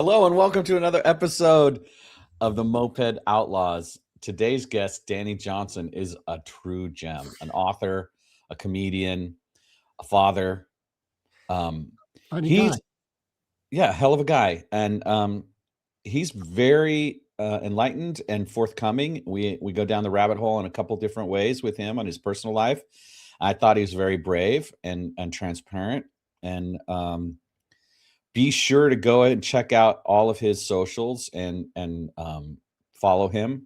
Hello and welcome to another episode of the Moped Outlaws. Today's guest, Danny Johnson, is a true gem, an author, a comedian, a father. He's a hell of a guy, and he's very enlightened and forthcoming. We go down the rabbit hole in a couple different ways with him on his personal life. I thought he was very brave and transparent, and be sure to go ahead and check out all of his socials and follow him.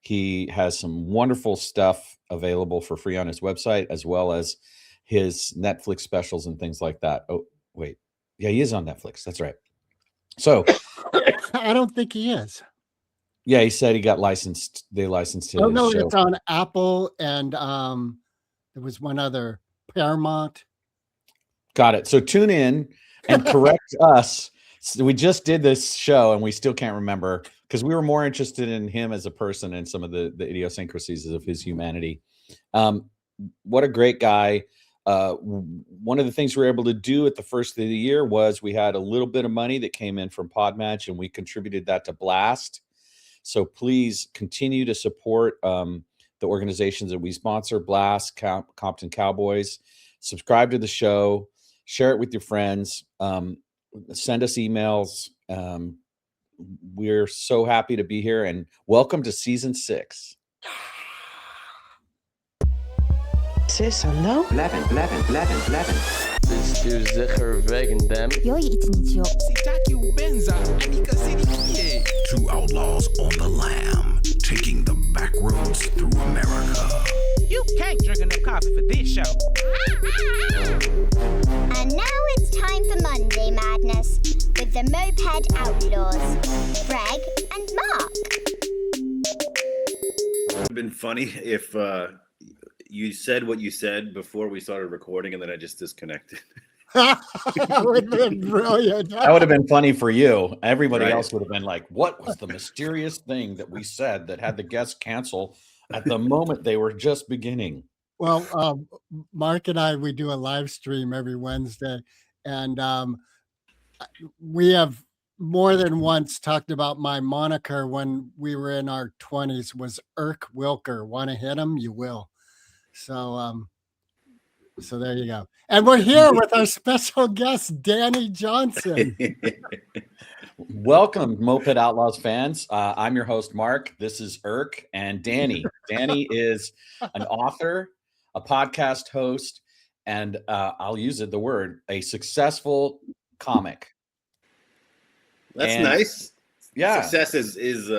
He has some wonderful stuff available for free on his website, as well as his Netflix specials and things like that. Oh, wait. Yeah, he is on Netflix. That's right. So I don't think he is. Yeah, he said he got licensed. They licensed him. Oh, no, it's on Apple and there was one other, Paramount. Got it. So tune in and correct us. So we just did this show and we still can't remember because we were more interested in him as a person and some of the idiosyncrasies of his humanity. What a great guy. One of the things we were able to do at the first of the year was we had a little bit of money that came in from Podmatch and we contributed that to Blast. So please continue to support the organizations that we sponsor, Blast, Compton Cowboys. Subscribe to the show. Share it with your friends. Send us emails. We're so happy to be here, and welcome to season 6. Sis, hallo? Blijven. Zeker wegen them. Yo je iets niet, joh. Two outlaws on the lam, taking the back roads through America. You can't drink enough coffee for this show. And now it's time for Monday Madness with the Moped Outlaws, Greg and Mark. It would have been funny if you said what you said before we started recording and then I just disconnected. That would have been brilliant. That would have been funny for you. Everybody Right. else would have been like, what was the mysterious thing that we said that had the guests cancel at the moment they were just beginning? Well, Mark and I, we do a live stream every Wednesday, and we have more than once talked about my moniker when we were in our 20s was Irk Wilker. Want to hit him? You will. So there you go. And we're here with our special guest, Danny Johnson. Welcome, Moped Outlaws fans. I'm your host, Mark. This is Irk and Danny. Danny is an author, a podcast host, and I'll use the word, a successful comic. That's nice. Yeah. Success is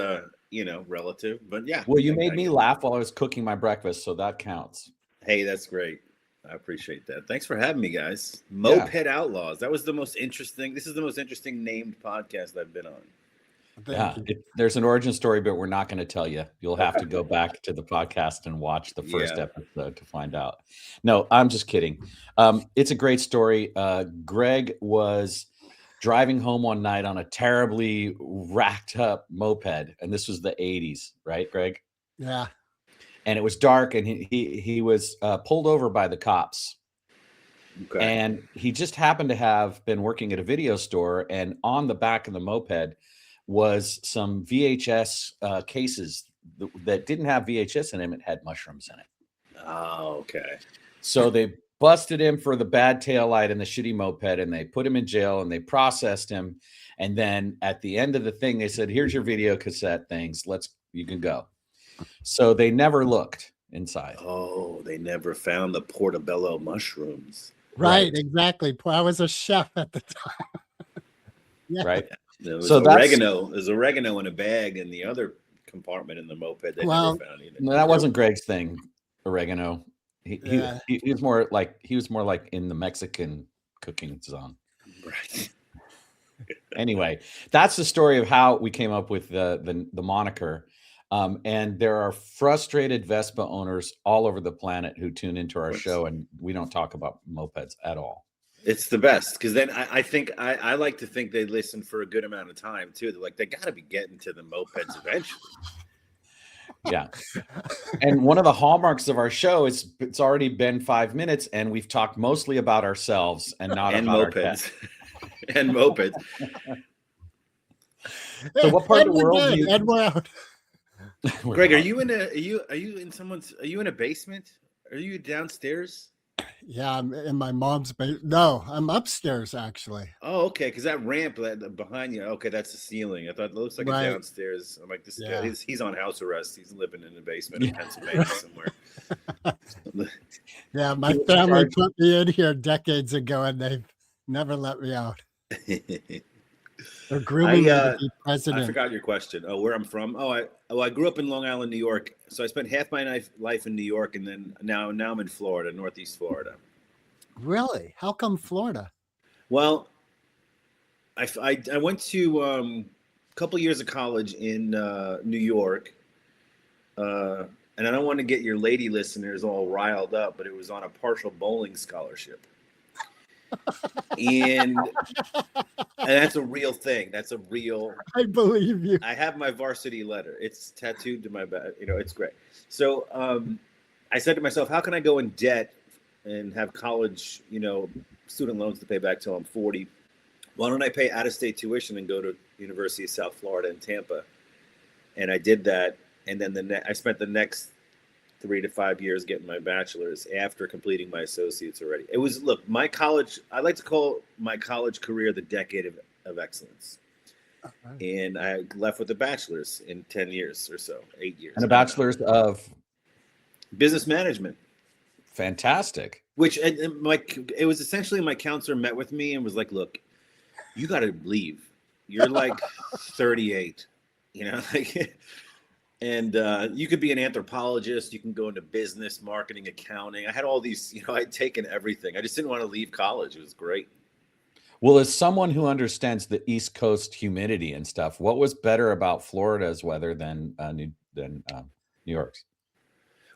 relative, but yeah. Well, you made me laugh while I was cooking my breakfast, so that counts. Hey, that's great. I appreciate that. Thanks for having me, guys. Moped Outlaws. That was the most interesting. This is the most interesting named podcast I've been on. Yeah, there's an origin story, but we're not going to tell you. You'll have to go back to the podcast and watch the first episode to find out. No, I'm just kidding. It's a great story. Greg was driving home one night on a terribly racked up moped, and this was the 80s, right, Greg? Yeah. And it was dark, and he was pulled over by the cops. Okay. And he just happened to have been working at a video store, and on the back of the moped was some VHS cases that didn't have VHS in them. It had mushrooms in it. Oh, okay. So they busted him for the bad taillight and the shitty moped, and they put him in jail, and they processed him. And then at the end of the thing, they said, "Here's your video cassette things. You can go." So they never looked inside. Oh, they never found the portobello mushrooms. Right, exactly. I was a chef at the time. Yeah. Right. There was So oregano. There's oregano in a bag in the other compartment in the moped. They never found either. No, that wasn't Greg's thing. Oregano. He was more like in the Mexican cooking zone. Right. Anyway, that's the story of how we came up with the moniker. And there are frustrated Vespa owners all over the planet who tune into our show, and we don't talk about mopeds at all. It's the best because then I think I like to think they listen for a good amount of time too. They're like, they got to be getting to the mopeds eventually. Yeah. And one of the hallmarks of our show is it's already been 5 minutes and we've talked mostly about ourselves and not about mopeds. And mopeds. So what part of the we're world good, do you? and we're out. Greg, are you in a basement? Are you downstairs? Yeah, I'm in my mom's basement. No, I'm upstairs actually. Oh, okay. Because that ramp behind you. Okay, that's the ceiling. I thought it looks like Right. a downstairs. I'm like, this Yeah. guy. He's on house arrest. He's living in the basement in Pennsylvania somewhere. Yeah, my family put me in here decades ago, and they've never let me out. They're grooming me to be president. I forgot your question. Oh, where I'm from? I grew up in Long Island, New York. So I spent half my life in New York, and then now I'm in Florida, Northeast Florida. Really? How come Florida? Well, I went to a couple years of college in New York, and I don't want to get your lady listeners all riled up, but it was on a partial bowling scholarship. And that's a real thing. That's a real. I believe you. I have my varsity letter. It's tattooed to my back. It's great. So I said to myself, how can I go in debt and have college, student loans to pay back till I'm 40? Why don't I pay out-of-state tuition and go to University of South Florida in Tampa? And I did that. And then I spent the next 3 to 5 years getting my bachelor's after completing my associates already. It was, look, my college, I like to call my college career the decade of excellence. Right. And I left with a bachelor's in 10 years or so, 8 years. And a bachelor's of business management. Fantastic. Which it was essentially my counselor met with me and was like, look, you got to leave. You're like 38, and you could be an anthropologist. You can go into business, marketing, accounting. I had all these, I'd taken everything. I just didn't want to leave college. It was great. Well, as someone who understands the East Coast humidity and stuff, what was better about Florida's weather than New York's?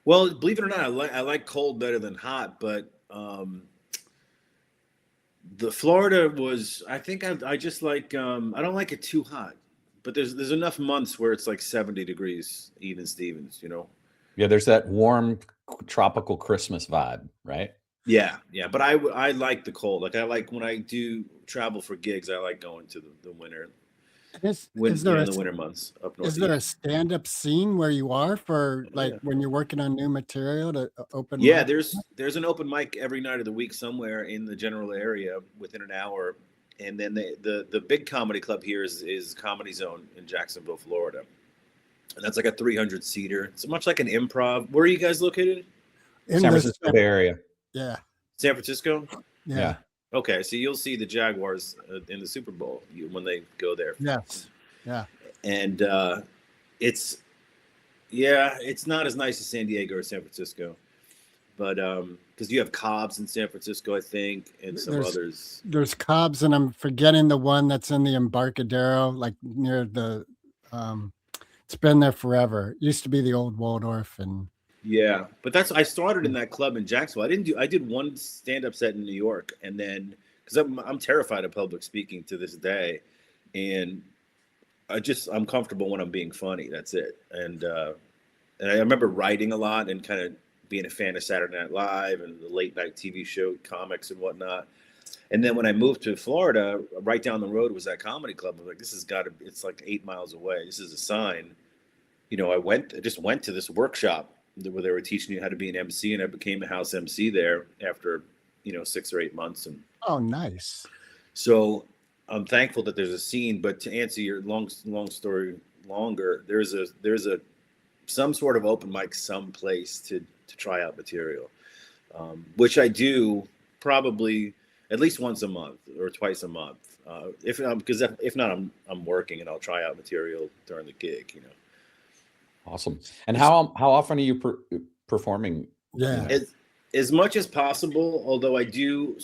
Well, believe it or not, I like cold better than hot, but the Florida was, I think I just like, I don't like it too hot. But there's enough months where it's like 70 degrees, even Stevens, Yeah, there's that warm tropical Christmas vibe, right? Yeah. But I like the cold. Like I like when I do travel for gigs, I like going to the winter. Is there in the winter months up north. Is there a stand-up scene where you are for when you're working on new material to open? Yeah, there's an open mic every night of the week somewhere in the general area within an hour. And then the big comedy club here is Comedy Zone in Jacksonville, Florida. And that's like a 300-seater. It's much like an improv. Where are you guys located? In San Francisco Bay Area. Yeah. San Francisco? Yeah. Okay, so you'll see the Jaguars in the Super Bowl when they go there. Yes. Yeah. And it's not as nice as San Diego or San Francisco. But because you have Cobb's in San Francisco, I think, and others. There's Cobb's, and I'm forgetting the one that's in the Embarcadero, like near the. It's been there forever. It used to be the old Waldorf, and. Yeah, but I started in that club in Jacksonville. I did one stand-up set in New York, and then because I'm terrified of public speaking to this day, and I'm comfortable when I'm being funny. That's it. And I remember writing a lot and kind of being a fan of Saturday Night Live and the late night TV show comics and whatnot. And then when I moved to Florida, right down the road was that comedy club. I was like, it's like 8 miles away. This is a sign. I just went to this workshop where they were teaching you how to be an MC, and I became a house MC there after, 6 or 8 months. And oh, nice. So I'm thankful that there's a scene, but to answer your long story longer, there's some sort of open mic someplace to try out material, which I do probably at least once a month or twice a month. If not, I'm working and I'll try out material during the gig. Awesome. And how often are you performing? Yeah, as much as possible. Although I do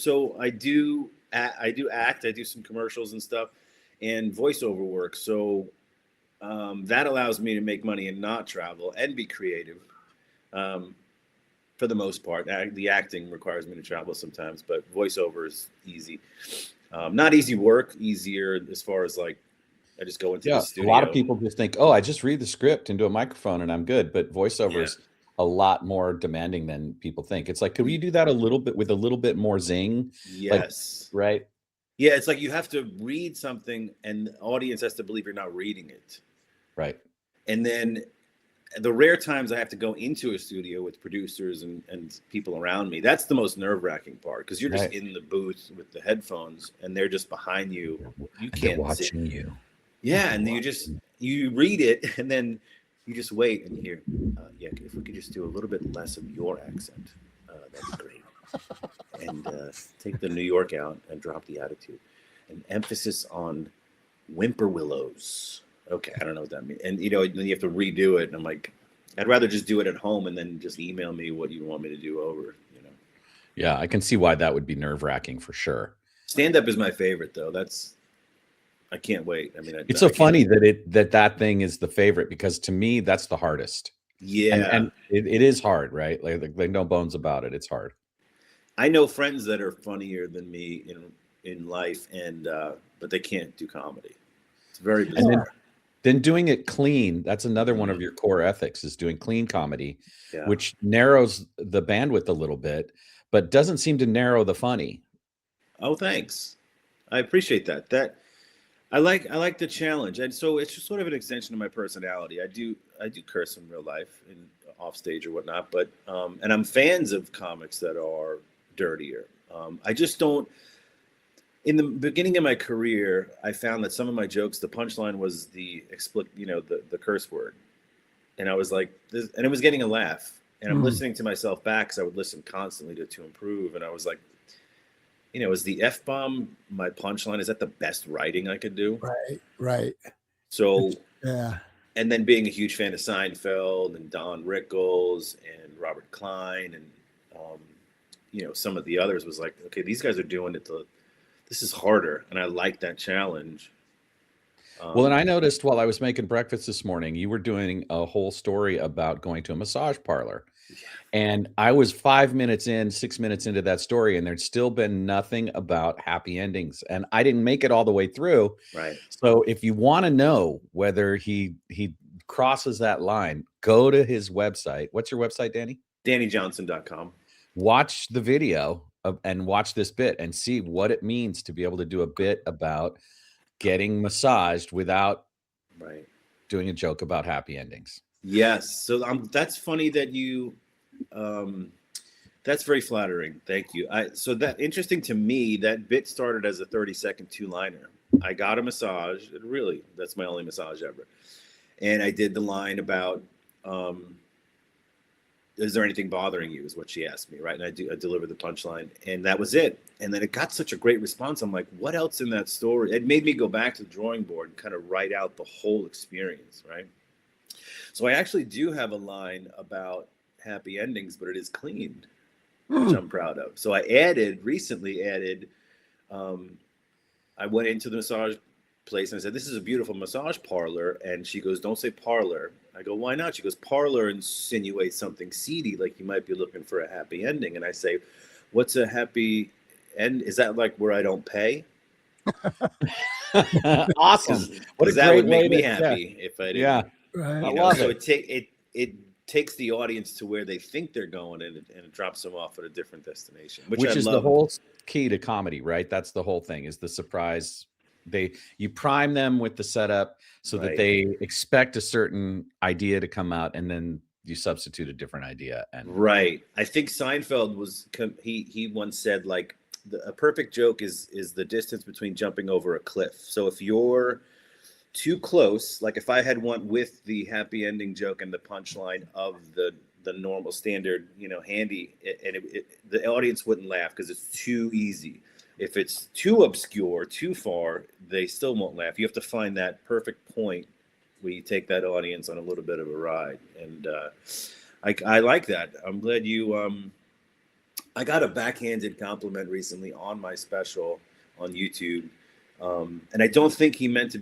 act. I do some commercials and stuff, and voiceover work. So that allows me to make money and not travel and be creative. For the most part, the acting requires me to travel sometimes, but voiceover is easy. Not easy work, easier as far as like I just go into the studio. A lot of people just think, oh, I just read the script into a microphone and I'm good. But voiceover is a lot more demanding than people think. It's like, could we do that a little bit with a little bit more zing? Yes. Like, right. Yeah, it's like you have to read something and the audience has to believe you're not reading it. Right. And then the rare times I have to go into a studio with producers and people around me, that's the most nerve-wracking part, because you're just Right. in the booth with the headphones and they're just behind you. You And they're can't see. watching you. Yeah, and you read it and then you just wait and hear, yeah, if we could just do a little bit less of your accent, that'd be great. And take the New York out and drop the attitude. An emphasis on whimperwillows. Okay, I don't know what that means. And then you have to redo it. And I'm like, I'd rather just do it at home and then just email me what you want me to do over. Yeah, I can see why that would be nerve-wracking for sure. Stand up is my favorite though. I can't wait. I mean, It's so funny that thing is the favorite, because to me that's the hardest. Yeah, And it is hard, right? Like no bones about it. It's hard. I know friends that are funnier than me in life, and but they can't do comedy. It's very bizarre. Then doing it clean, that's another one of your core ethics, is doing clean comedy, Yeah. which narrows the bandwidth a little bit, but doesn't seem to narrow the funny. Oh, thanks. I appreciate that. I like the challenge, and so it's just sort of an extension of my personality. I do curse in real life and off stage or whatnot, but and I'm fans of comics that are dirtier. I just don't. In the beginning of my career, I found that some of my jokes, the punchline was the curse word, and I was like, and it was getting a laugh. And I'm listening to myself back, because I would listen constantly to improve, and I was like, is the F-bomb my punchline? Is that the best writing I could do? Right. So Yeah. And then being a huge fan of Seinfeld and Don Rickles and Robert Klein and some of the others, was like, okay, these guys are doing it this is harder, and I like that challenge. Well, and I noticed while I was making breakfast this morning, you were doing a whole story about going to a massage parlor. And I was 6 minutes into that story, and there'd still been nothing about happy endings. And I didn't make it all the way through. Right. So if you want to know whether he crosses that line, go to his website. What's your website, Danny? DannyJohnson.com. Watch the video and watch this bit and see what it means to be able to do a bit about getting massaged without doing a joke about happy endings. Yes. So that's funny that you, that's very flattering. Thank you. So that interesting to me, that bit started as a 30-second two-liner. I got a massage. Really, that's my only massage ever. And I did the line about, is there anything bothering you, is what she asked me, right? And I delivered the punchline, and that was it. And then it got such a great response. I'm like, what else in that story? It made me go back to the drawing board and kind of write out the whole experience, right? So I actually do have a line about happy endings, but it is clean, which I'm proud of. So I recently added, I went into the massage place and I said, this is a beautiful massage parlor. And she goes, don't say parlor. I go, why not? She goes, parlor insinuates something seedy, like you might be looking for a happy ending. And I say, what's a happy end? Is that like where I don't pay? Awesome. What that would make me happy if I didn't. Yeah. Right. I love so it. It takes the audience to where they think they're going, and it drops them off at a different destination, which is love. The whole key to comedy, right? That's the whole thing, is the surprise. You prime them with the setup so that they expect a certain idea to come out, and then you substitute a different idea. And I think Seinfeld he once said, like, a perfect joke is the distance between jumping over a cliff. So if you're too close, like if I had one with the happy ending joke and the punchline of the normal standard, handy, and the audience wouldn't laugh because it's too easy. If it's too obscure, too far, they still won't laugh. You have to find that perfect point where you take that audience on a little bit of a ride. And I like that. I'm glad you I got a backhanded compliment recently on my special on YouTube. And I don't think he meant to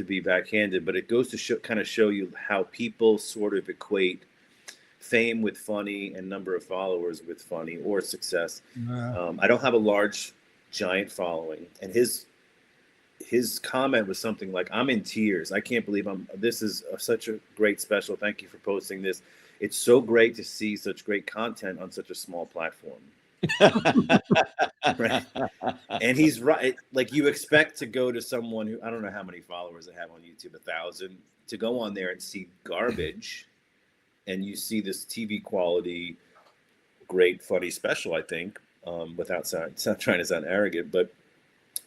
be backhanded, but it goes to show you how people sort of equate fame with funny and number of followers with funny or success. I don't have a large, giant following, and his comment was something like, I'm in tears. I can't believe this is such a great special. Thank you for posting this. It's so great to see such great content on such a small platform. Right. And he's right. Like, you expect to go to someone who, I don't know how many followers I have on YouTube, 1,000, to go on there and see garbage. And you see this TV quality, great, funny special, I think, without trying to sound arrogant, but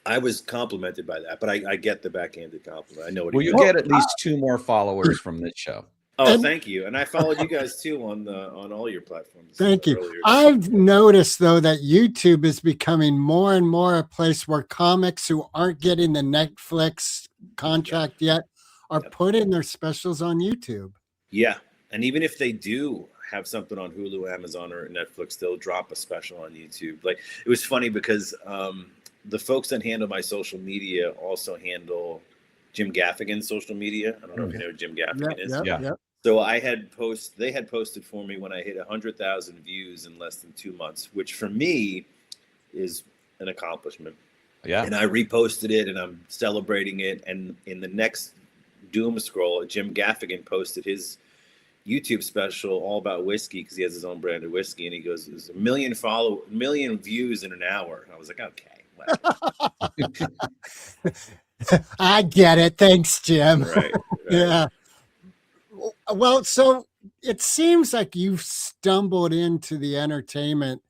I was complimented by that. But I get the backhanded compliment. I know what. Well, you get at least 2 more followers from this show. Oh, thank you. And I followed you guys too on all your platforms. Thank you. Earlier. I've noticed though that YouTube is becoming more and more a place where comics who aren't getting the Netflix contract yet are putting their specials on YouTube. Yeah. And even if they do have something on Hulu, Amazon, or Netflix, they'll drop a special on YouTube. Like, it was funny because the folks that handle my social media also handle Jim Gaffigan's social media. I don't know if you know who Jim Gaffigan is. Yep. So they had posted for me when I hit 100,000 views in less than 2 months, which for me is an accomplishment. Yeah. And I reposted it and I'm celebrating it. And in the next doom scroll, Jim Gaffigan posted his YouTube special all about whiskey, because he has his own brand of whiskey. And he goes, there's 1 million views in an hour. And I was like, okay, wow. I get it. Thanks, Jim. Right. Yeah. Well, so it seems like you've stumbled into the entertainment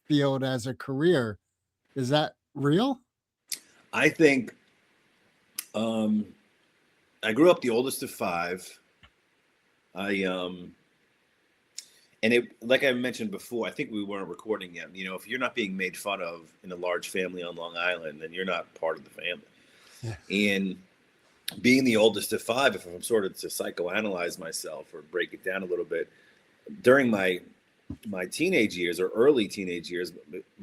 field as a career. Is that real? I think I grew up the oldest of 5. And it, like I mentioned before, I think we weren't recording yet. You know, if you're not being made fun of in a large family on Long Island, then you're not part of the family. Yeah. And being the oldest of 5, if I'm sort of to psychoanalyze myself or break it down a little bit, during my teenage years or early teenage years,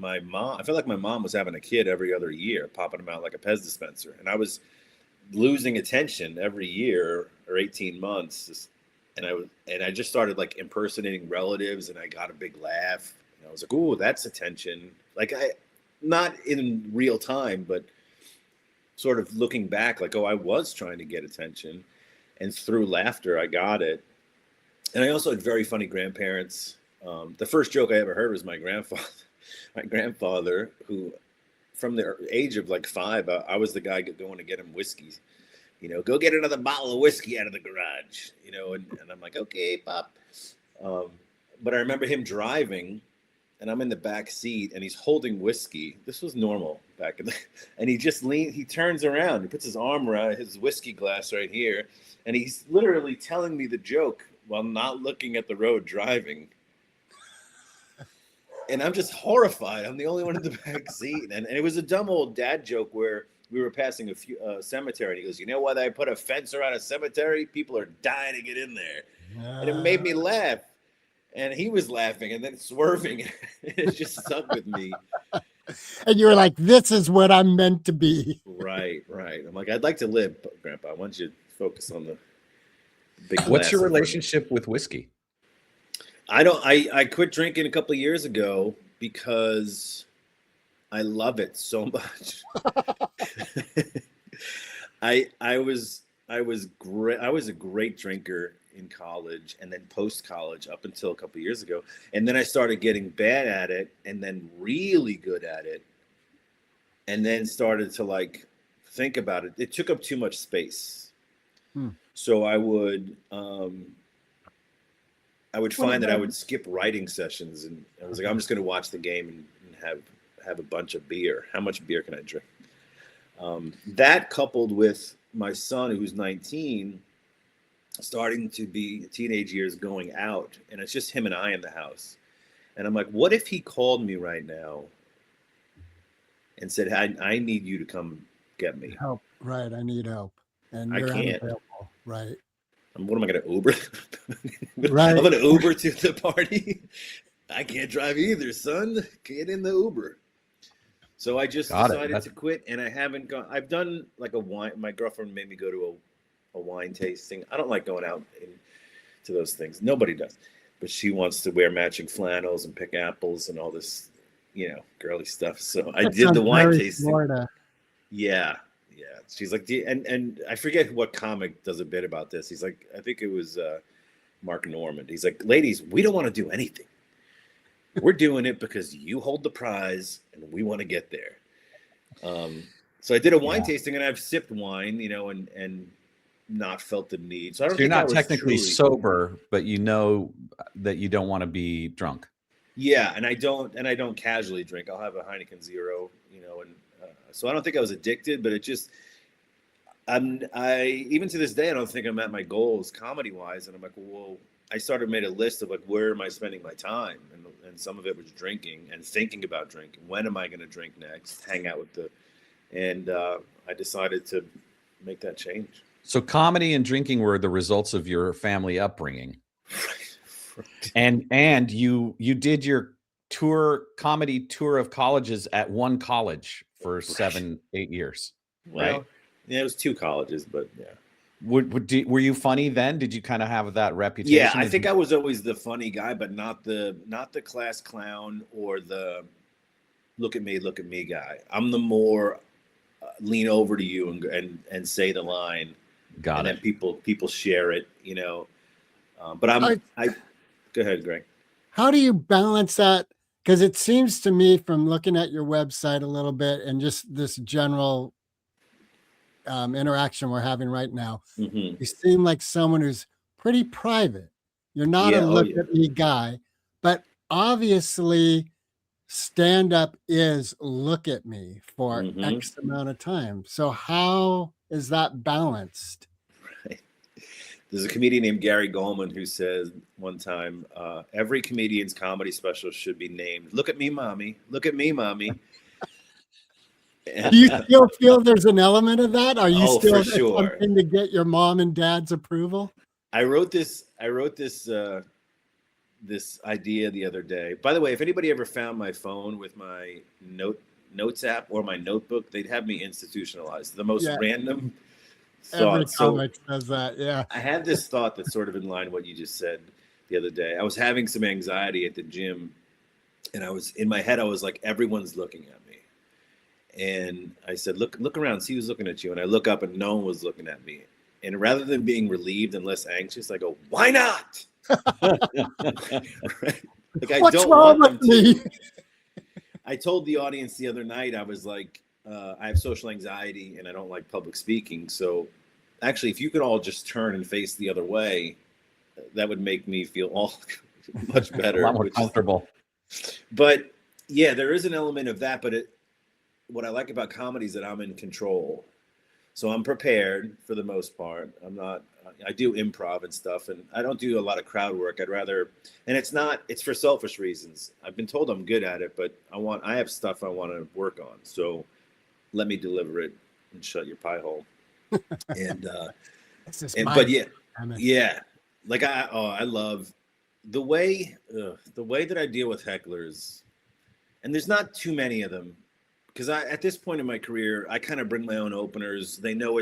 I felt like my mom was having a kid every other year, popping them out like a Pez dispenser. And I was losing attention every year or 18 months. And I just started like impersonating relatives, and I got a big laugh. And I was like, "Ooh, that's attention." Like, not in real time, but sort of looking back, like, oh, I was trying to get attention, and through laughter, I got it. And I also had very funny grandparents. The first joke I ever heard was my grandfather, who, from the age of like 5, I was the guy going to get him whiskey. You know, go get another bottle of whiskey out of the garage. You know, and I'm like, okay, Pop. But I remember him driving, and I'm in the back seat, and he's holding whiskey. This was normal back in the, and he turns around, he puts his arm around his whiskey glass right here, and he's literally telling me the joke while not looking at the road driving. And I'm just horrified. I'm the only one in the back seat. And it was a dumb old dad joke where we were passing a cemetery, and he goes, "You know why they put a fence around a cemetery? People are dying to get in there." And it made me laugh. And he was laughing and then swerving. It just stuck with me. And you were like, this is what I'm meant to be. Right. I'm like, I'd like to live, Grandpa. I want you to focus on the big glass. What's your relationship with whiskey? I quit drinking a couple of years ago because I love it so much. I was a great drinker in college, and then post-college up until a couple of years ago. And then I started getting bad at it, and then really good at it, and then started to like think about it. It took up too much space. So I would find that I would skip writing sessions, and I was like, I'm just going to watch the game and have a bunch of beer. How much beer can I drink? That coupled with my son, who's 19, starting to be teenage years, going out, and it's just him and I in the house. And I'm like, what if he called me right now and said, I need you to come get me. Help. Right. I need help. And I you're can't. unavailable. Right. What am I going to Uber? Right. I'm going to Uber to the party. I can't drive either, son. Get in the Uber. So I just decided to quit, and I haven't gone. I've done like a wine. My girlfriend made me go to a wine tasting. I don't like going out to those things. Nobody does. But she wants to wear matching flannels and pick apples and all this, girly stuff. So I did the wine tasting. Florida. Yeah. She's like, and I forget what comic does a bit about this. He's like, I think it was Mark Normand. He's like, ladies, we don't want to do anything. We're doing it because you hold the prize and we want to get there. So I did a wine tasting, and I've sipped wine, and not felt the need. So I don't So you're think I not was technically truly sober, but you know that you don't want to be drunk. Yeah, and I don't casually drink. I'll have a Heineken Zero, and so I don't think I was addicted, but it just I even to this day I don't think I'm at my goals comedy wise, and I'm like, well, I made a list of like where am I spending my time, and some of it was drinking and thinking about drinking. When am I going to drink next? Hang out with and I decided to make that change. So comedy and drinking were the results of your family upbringing. And you did your comedy tour of colleges at one college for 7-8 years, Well, right? Yeah, it was 2 colleges, but yeah. Were you funny then? Did you kind of have that reputation? Yeah, I think I was always the funny guy, but not the class clown or the look at me guy. I'm the more lean over to you and say the line. Got it. And then people share it, But I go ahead, Greg. How do you balance that? Because it seems to me from looking at your website a little bit and just this general interaction we're having right now, Mm-hmm. you seem like someone who's pretty private. You're not a look at me guy, but obviously stand up is look at me for X amount of time. So how is that balanced? Right. There's a comedian named Gary Goldman who says one time, every comedian's comedy special should be named "Look at Me, Mommy." Look at me, Mommy. Do you still feel there's an element of that? Are you still for sure. attempting to get your mom and dad's approval? I wrote this this idea the other day. By the way, if anybody ever found my phone with my notes app or my notebook, they'd have me institutionalized. The most random Every thought. comic does that. Yeah. I had this thought that's sort of in line with what you just said the other day. I was having some anxiety at the gym, and I was in my head. I was like, everyone's looking at me, and I said, look around, see who's looking at you. And I look up, and no one was looking at me. And rather than being relieved and less anxious, I go, why not? Right? Like, What's wrong with me? I told the audience the other night, I was like, I have social anxiety and I don't like public speaking. So actually, if you could all just turn and face the other way, that would make me feel all much better. A lot more comfortable. But yeah, there is an element of that. But what I like about comedy is that I'm in control. So I'm prepared for the most part. I do improv and stuff, and I don't do a lot of crowd work. I'd rather, and it's for selfish reasons. I've been told I'm good at it, but I have stuff I want to work on. So let me deliver it and shut your pie hole. Yeah. Like I love the way that I deal with hecklers, and there's not too many of them. Because at this point in my career, I kind of bring my own openers. They know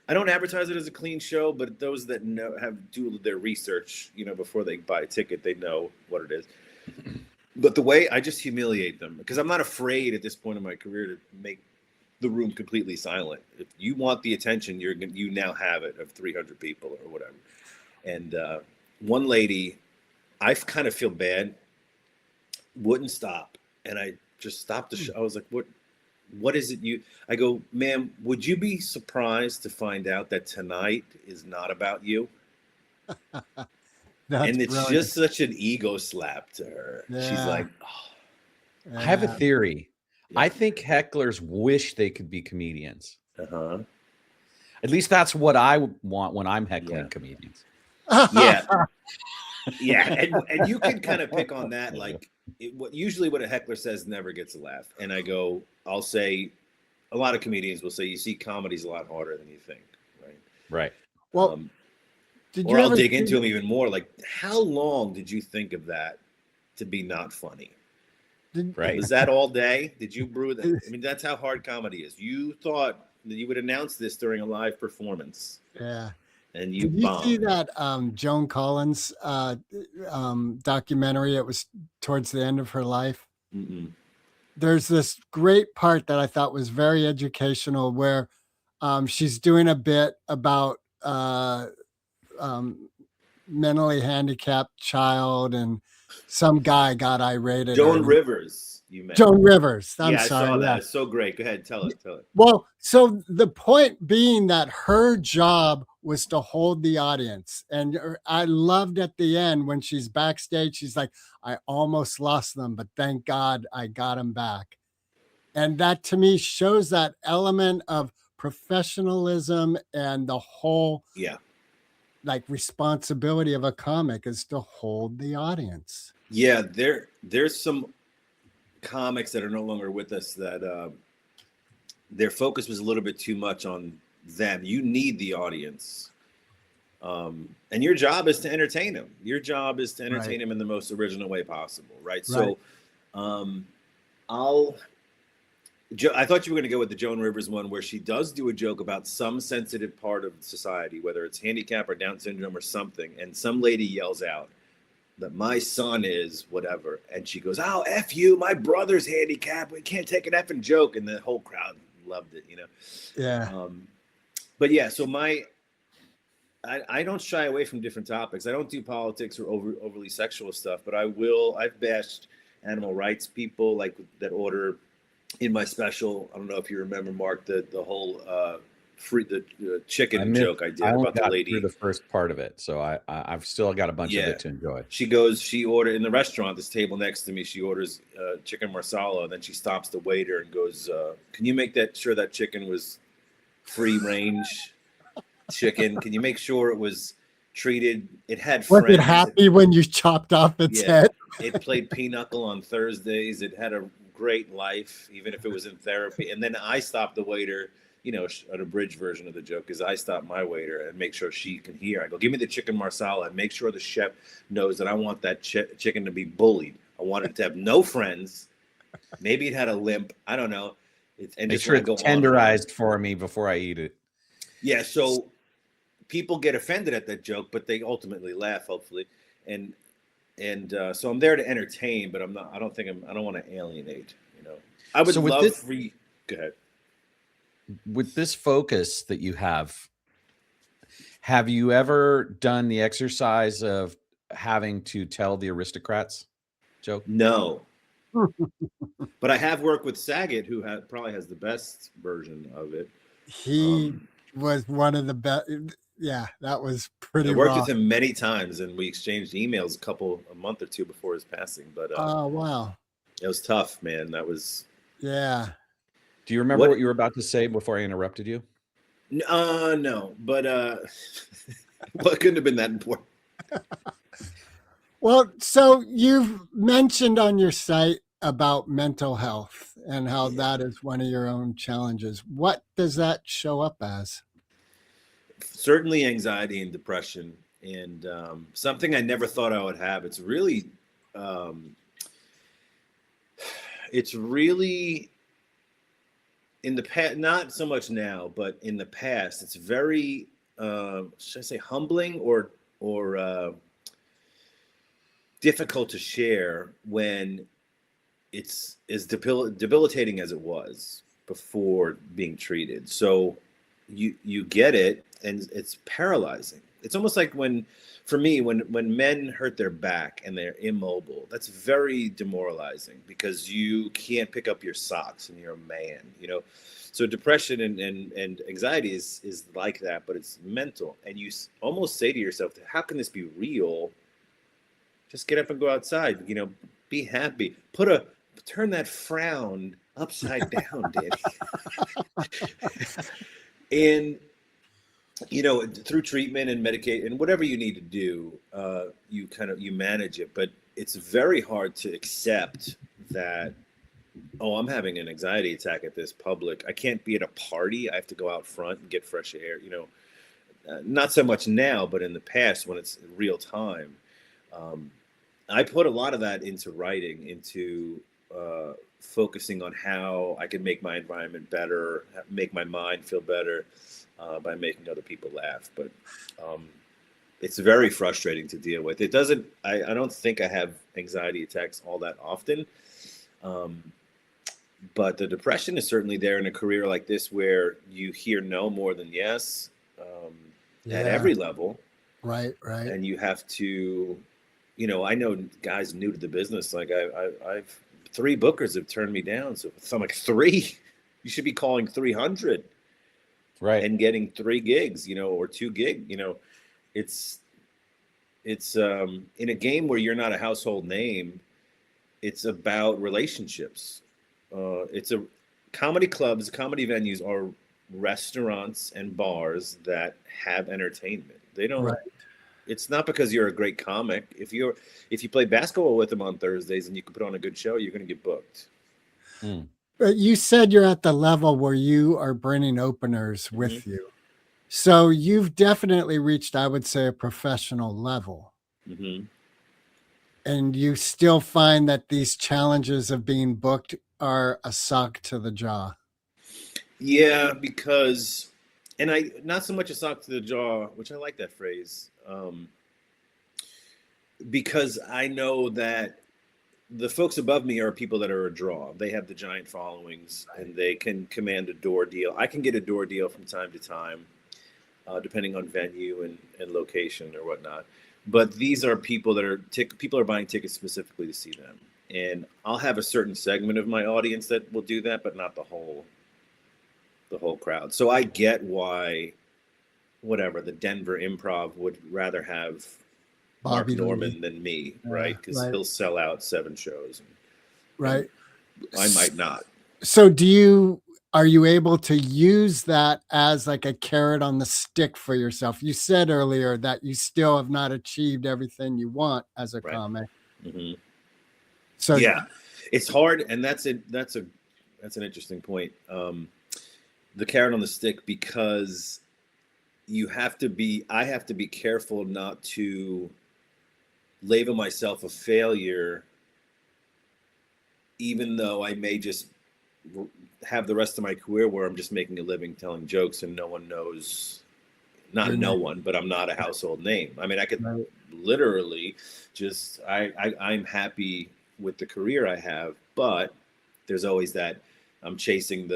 I don't advertise it as a clean show, but those that do their research, before they buy a ticket, they know what it is. But the way I just humiliate them, because I'm not afraid at this point in my career to make the room completely silent. If you want the attention, you now have it of 300 people or whatever. And one lady, I kind of feel bad, wouldn't stop, and I just stopped the show. I was like, what is it I go, ma'am, would you be surprised to find out that tonight is not about you? And it's brilliant. Just such an ego slap to her. Yeah. She's like, oh. I have a theory. Yeah. I think hecklers wish they could be comedians. Uh-huh. At least that's what I want when I'm heckling comedians. Yeah. Yeah. And you can kind of pick on that, like, usually what a heckler says never gets a laugh. And I'll say, a lot of comedians will say, you see, comedy's a lot harder than you think. Right. Well, I'll dig into them even more. Like, how long did you think of that to be not funny? Right. Was that all day? Did you brew that? I mean, that's how hard comedy is. You thought that you would announce this during a live performance. Yeah. And you Did you see that Joan Collins documentary? It was towards the end of her life. Mm-mm. There's this great part that I thought was very educational where she's doing a bit about mentally handicapped child, and some guy got irate at Joan her. Rivers, you mentioned. Joan Rivers. I'm yeah, sorry. I saw that. Yeah. It's so great. Go ahead, tell it. Well, so the point being that her job was to hold the audience. And I loved at the end when she's backstage, she's like, I almost lost them, but thank God I got them back. And that to me shows that element of professionalism and the whole like responsibility of a comic is to hold the audience. Yeah, there's some comics that are no longer with us that their focus was a little bit too much on them. You need the audience. And your job is to entertain them. Your job is to entertain them in the most original way possible, right? So I thought you were going to go with the Joan Rivers one where she does do a joke about some sensitive part of society, whether it's handicap or Down syndrome or something, and some lady yells out that my son is whatever, and she goes, oh, F you, my brother's handicapped, we can't take an effing joke, and the whole crowd loved it, you know? Yeah. But yeah, so I don't shy away from different topics. I don't do politics or overly sexual stuff, but I've bashed animal rights people like that order in my special. I don't know if you remember, Mark, the whole chicken joke I did about the lady. Through the first part of it, so I've still got a bunch of it to enjoy. She ordered in the restaurant, this table next to me. She orders chicken marsala, and then she stops the waiter and goes, "Can you make sure that chicken was free range chicken? Can you make sure it was treated? It had Was friends. it happy when you chopped off its head? It played pinochle on Thursdays. It had a great life, even if it was in therapy." And then I stopped the waiter, you know, an abridged version of the joke is I stop my waiter and make sure she can hear. I go, give me the chicken marsala and make sure the chef knows that I want that chicken to be bullied. I want it to have no friends. Maybe it had a limp. I don't know. Make sure it's tenderized for me before I eat it. Yeah, so people get offended at that joke, but they ultimately laugh, hopefully. And so I'm there to entertain, but I don't want to alienate, you know. I would love for you. Go ahead. With this focus that you have you ever done the exercise of having to tell the aristocrats joke? No. But I have worked with Saget, who probably has the best version of it. He was one of the best. Yeah, that was pretty. I worked with him many times, and we exchanged emails a month or two before his passing. But oh wow, it was tough, man. That was Do you remember what you were about to say before I interrupted you? No, but well, it couldn't have been that important. Well, so you've mentioned on your site about mental health and how that is one of your own challenges. What does that show up as? Certainly anxiety and depression, and something I never thought I would have. It's really in the past, not so much now, but in the past, it's very, should I say humbling or difficult to share when it's as debilitating as it was before being treated. So you get it, and it's paralyzing. It's almost like when men hurt their back and they're immobile, that's very demoralizing because you can't pick up your socks and you're a man, you know? So depression and anxiety is like that, but it's mental. And you almost say to yourself, how can this be real? Just get up and go outside, you know, be happy. Turn that frown upside down, Danny. And you know, through treatment and medicate and whatever you need to do, you manage it. But it's very hard to accept that, oh, I'm having an anxiety attack at this public. I can't be at a party. I have to go out front and get fresh air. You know, not so much now, but in the past when it's real time, I put a lot of that into writing, into focusing on how I can make my environment better, make my mind feel better. By making other people laugh, but it's very frustrating to deal with. It doesn't. I don't think I have anxiety attacks all that often, but the depression is certainly there in a career like this, where you hear no more than yes at every level. Right. And you have to I know guys new to the business. Like I've 3 bookers have turned me down. So I'm like, 3, you should be calling 300 Right. and getting 3 gigs, or 2 gig. It's in a game where you're not a household name. It's about relationships. It's a comedy clubs, comedy venues are restaurants and bars that have entertainment. They don't. Right. It's not because you're a great comic. If you play basketball with them on Thursdays and you can put on a good show, you're going to get booked. But you said you're at the level where you are bringing openers with you. So you've definitely reached, I would say, a professional level. Mm-hmm. And you still find that these challenges of being booked are a sock to the jaw. Yeah, because, and not so much a sock to the jaw, which I like that phrase, because I know that the folks above me are people that are a draw. They have the giant followings and they can command a door deal. I can get a door deal from time to time, depending on venue and location or whatnot. But these are people that people are buying tickets specifically to see them. And I'll have a certain segment of my audience that will do that, but not the whole crowd. So I get why, the Denver Improv would rather have Mark Bobby Norman Lee. than me, right? Because right. he'll sell out 7 shows. Right. I might not. So are you able to use that as like a carrot on the stick for yourself? You said earlier that you still have not achieved everything you want as a comic. Mm-hmm. So yeah, it's hard. And that's an interesting point. The carrot on the stick, because I have to be careful not to label myself a failure, even though I may just have the rest of my career where I'm just making a living telling jokes and no one knows, but I'm not a household name. I mean, I could literally just, I'm happy with the career I have, but there's always that I'm chasing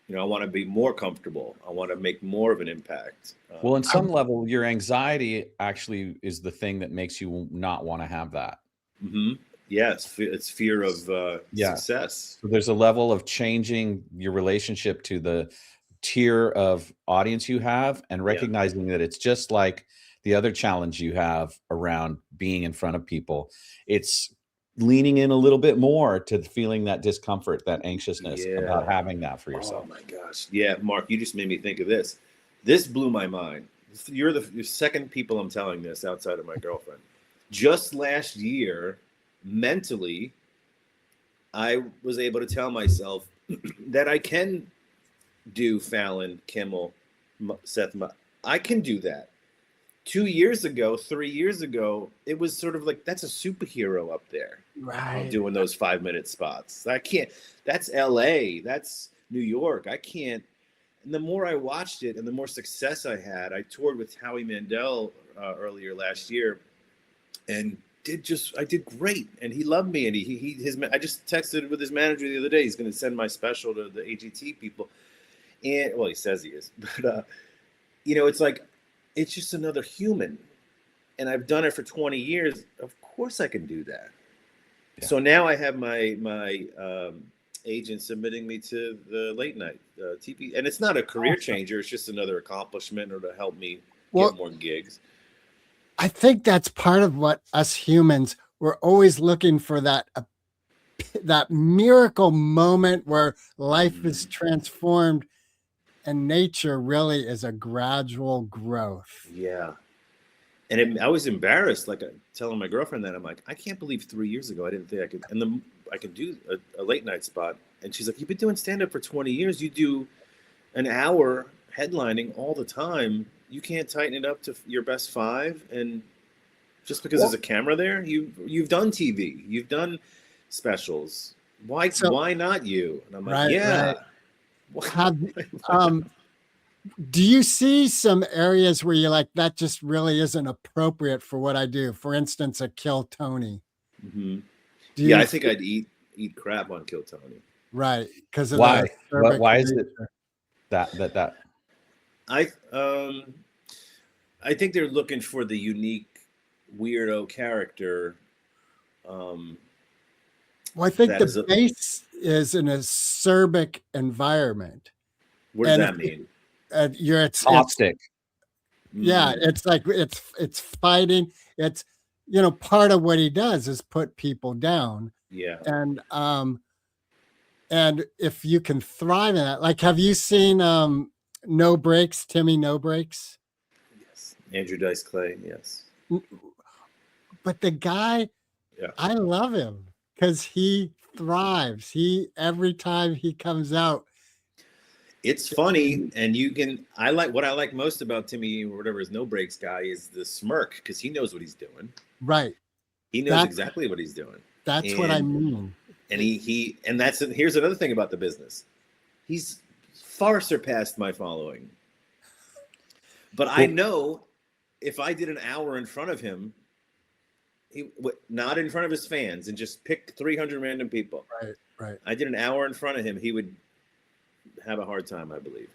I want to be more comfortable. I want to make more of an impact. Well, in some level, your anxiety actually is the thing that makes you not want to have that. Mm-hmm. Yeah, it's fear of success. So there's a level of changing your relationship to the tier of audience you have and recognizing that it's just like the other challenge you have around being in front of people. It's leaning in a little bit more to feeling that discomfort, that anxiousness about having that for yourself. Oh my gosh. Yeah, Mark, you just made me think of this. This blew my mind. You're the second people I'm telling this outside of my girlfriend. Just last year, mentally, I was able to tell myself that I can do Fallon, Kimmel, Seth. I can do that. 2 years ago, 3 years ago, it was sort of like, that's a superhero up there. Right. Doing those 5-minute spots. I can't. That's LA. That's New York. I can't. And the more I watched it and the more success I had, I toured with Howie Mandel earlier last year and I did great. And he loved me. And I just texted with his manager the other day. He's going to send my special to the AGT people. And well, he says he is, but it's like, it's just another human. And I've done it for 20 years. Of course I can do that. Yeah. So now I have my agent submitting me to the late night TV. And it's not a career changer. It's just another accomplishment or to help me get more gigs. I think that's part of what us humans, we're always looking for that miracle moment where life is transformed. And nature really is a gradual growth. Yeah. And I was embarrassed, like telling my girlfriend that. I'm like, I can't believe 3 years ago I didn't think I could. And then I could do a late night spot. And she's like, you've been doing stand-up for 20 years. You do an hour headlining all the time. You can't tighten it up to your best 5. And just because there's a camera there, you've done TV. You've done specials. Why not you? And I'm like, right. Do you see some areas where you're like, that just really isn't appropriate for what I do? For instance, a Kill Tony. Mm-hmm. I think I'd eat crap on Kill Tony. Right. Because of why? Why is it that? I think they're looking for the unique weirdo character Um, Well, I think That the is a- base is an acerbic environment. what does And that mean? You're it's Caustic. yeah, Mm, it's like it's fighting. It's part of what he does is put people down, yeah. and if you can thrive in that, like, have you seen No Breaks, Timmy No Breaks? Yes. Andrew Dice Clay. Yes. But the guy, Yeah. I love him because he thrives. Every time he comes out, It's funny, and I like what I like most about Timmy or whatever his no breaks guy is the smirk, because he knows what he's doing. right? He knows That's exactly what he's doing. that's what I mean. And here's another thing about the business. He's far surpassed my following. But I know if I did an hour in front of him, not in front of his fans, and just picked 300 random people. Right. I did an hour in front of him, he would have a hard time, I believe.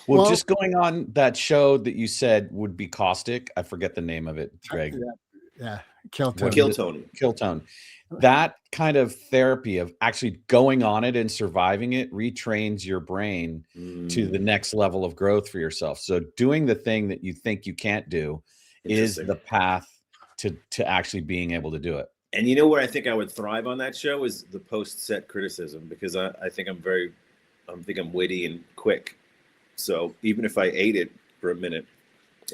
Well, just going on that show that you said would be caustic. I forget the name of it, Greg. Yeah. Kill Tony. Kill Tony. Kill Tone. That kind of therapy of actually going on it and surviving it retrains your brain to the next level of growth for yourself. So doing the thing that you think you can't do is the path to actually being able to do it. And you know where I think I would thrive on that show is the post-set criticism, because I think I'm witty and quick. So even if I ate it for a minute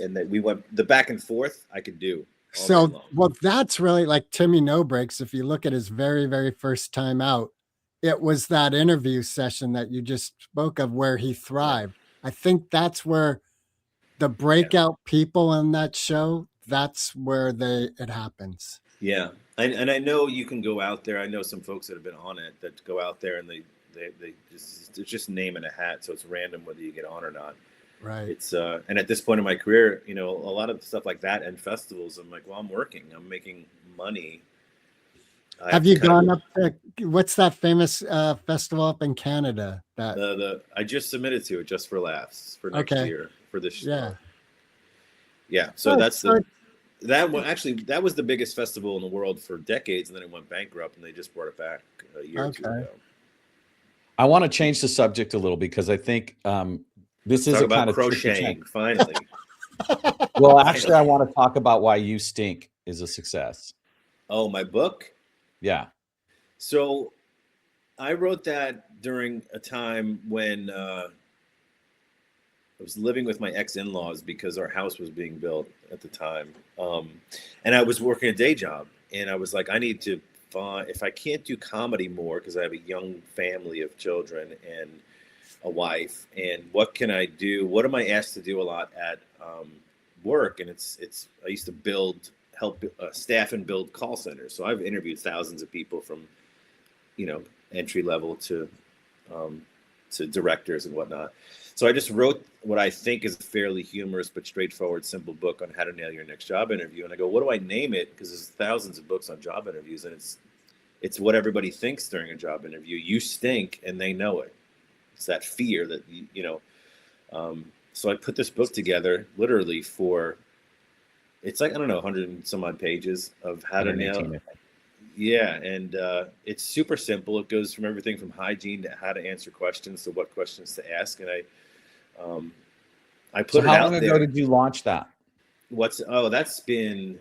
and then we went the back and forth, I could do. So, well, that's really like Timmy No Breaks. If you look at his very, very first time out, it was that interview session that you just spoke of where he thrived. I think that's where the breakout people in that show, that's where it happens. Yeah. And I know you can go out there. I know some folks that have been on it that go out there and they just name in a hat. So it's random whether you get on or not. Right. It's and at this point in my career, a lot of stuff like that and festivals, I'm like, well, I'm working, I'm making money. Have you gone up to what's that famous festival up in Canada? That I just submitted to it just for laughs for next year for this. Yeah. So that one actually that was the biggest festival in the world for decades, and then it went bankrupt, and they just brought it back a year or two ago. I want to change the subject a little because I think this is a kind of crocheting. Finally. Well, actually, I want to talk about why You Stink is a success. Oh, my book? Yeah. So I wrote that during a time when I was living with my ex-in-laws because our house was being built at the time. And I was working a day job, and I was like, I need to find, if I can't do comedy more, because I have a young family of children and a wife, and what can I do? What am I asked to do a lot at work? And I used to help staff and build call centers. So I've interviewed thousands of people from, entry level to directors and whatnot. So I just wrote what I think is a fairly humorous but straightforward, simple book on how to nail your next job interview. And I go, what do I name it? Because there's thousands of books on job interviews, and it's what everybody thinks during a job interview. You stink, and they know it. It's that fear that so I put this book together literally it's like, I don't know, 100 and some odd pages of how to nail it. Yeah. And it's super simple. It goes from everything from hygiene to how to answer questions to what questions to ask. And I put it out there. How long ago did you launch that? That's been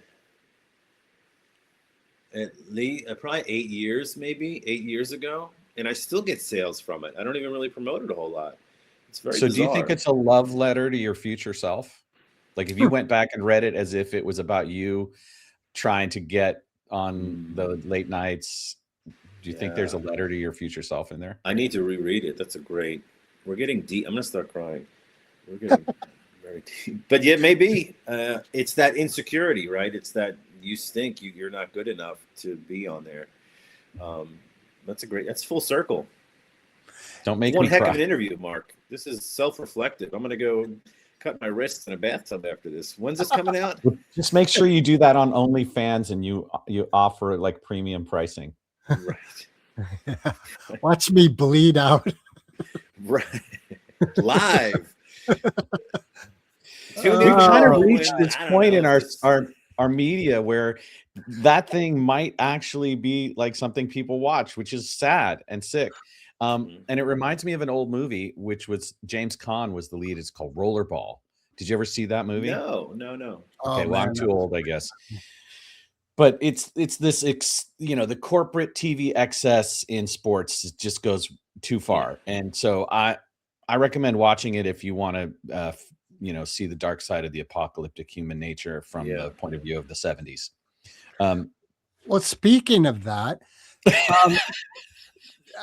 at least probably 8 years, maybe 8 years ago. And I still get sales from it. I don't even really promote it a whole lot. It's very bizarre. Do you think it's a love letter to your future self? Like if you went back and read it as if it was about you trying to get on the late nights, do you think there's a letter to your future self in there? I need to reread it. We're getting deep. I'm going to start crying. We're getting very deep. But yeah, maybe it's that insecurity, right? It's that you stink. You're not good enough to be on there. That's full circle. Don't make one me heck cry. of an interview, Mark. This is self-reflective. I'm going to go cut my wrists in a bathtub after this. When's this coming out? Just make sure you do that on OnlyFans and you offer like premium pricing. Right. Watch me bleed out. Right. Live. We've kind of reached this point in our our media where that thing might actually be like something people watch, which is sad and sick. And it reminds me of an old movie, which was James Caan was the lead. It's called Rollerball. Did you ever see that movie? No. Okay, Oh, well, I'm man, too old, I guess. But it's this, the corporate TV excess in sports just goes too far. And so I recommend watching it if you want to, see the dark side of the apocalyptic human nature from the point of view of the 70s. Well, speaking of that,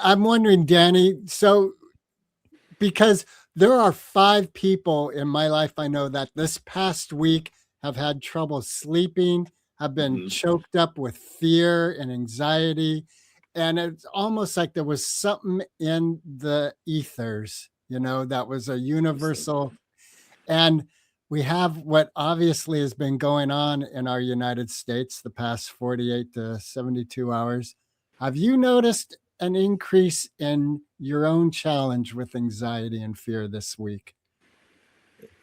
I'm wondering, Danny, so because there are 5 people in my life I know that this past week have had trouble sleeping, have been choked up with fear and anxiety. And it's almost like there was something in the ethers, that was a universal. And we have what obviously has been going on in our United States the past 48 to 72 hours. Have you noticed an increase in your own challenge with anxiety and fear this week?